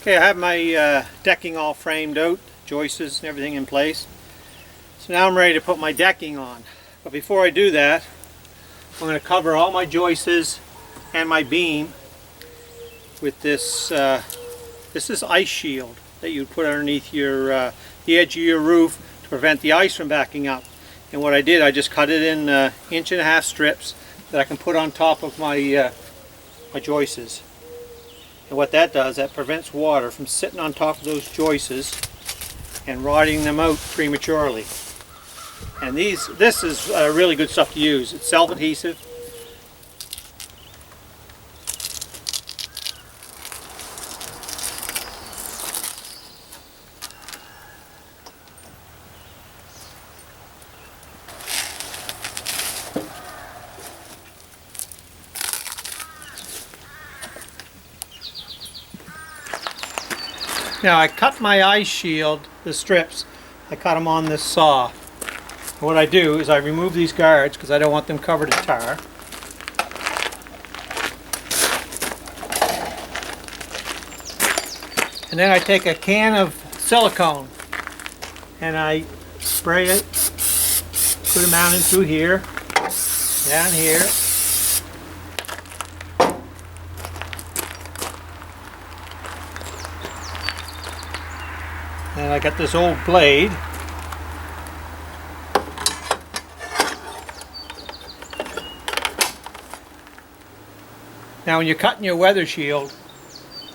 Okay, I have my decking all framed out, joists and everything in place. So now I'm ready to put my decking on. But before I do that, I'm going to cover all my joists and my beam with this this is ice shield that you put underneath your the edge of your roof to prevent the ice from backing up. And what I did, I just cut it in 1.5 inch strips that I can put on top of my my joists. And what that does, that prevents water from sitting on top of those joists and rotting them out prematurely. And this is really good stuff to use. It's self-adhesive. Now I cut my ice shield, the strips, I cut them on this saw. And what I do is I remove these guards because I don't want them covered in tar. And then I take a can of silicone and I spray it, put them down in through here, down here. And I got this old blade. Now when you're cutting your weather shield,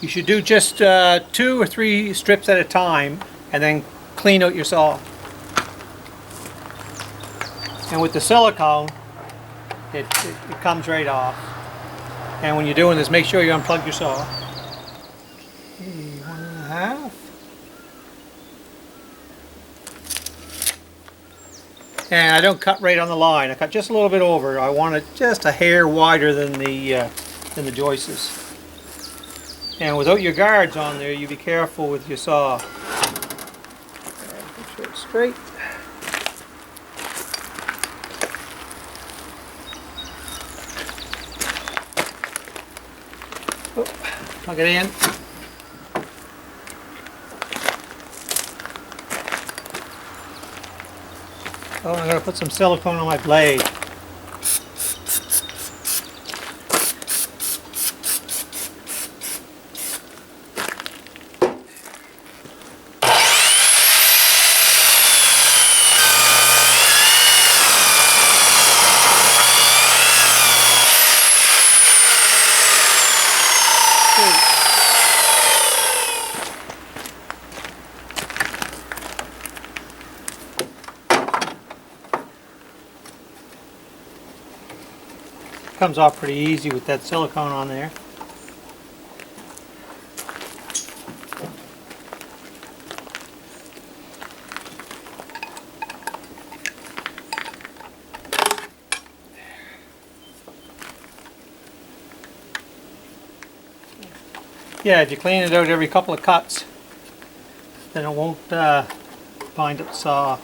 you should do just 2 or 3 strips at a time and then clean out your saw. And with the silicone, it comes right off. And when you're doing this, make sure you unplug your saw. 1.5. And I don't cut right on the line. I cut just a little bit over. I want it just a hair wider than the joists. And without your guards on there, you be careful with your saw. Make sure it's straight. Oh, plug it in. Oh, I'm going to put some silicone on my blade. Comes off pretty easy with that silicone on there. Yeah, if you clean it out every couple of cuts, then it won't bind up the saw.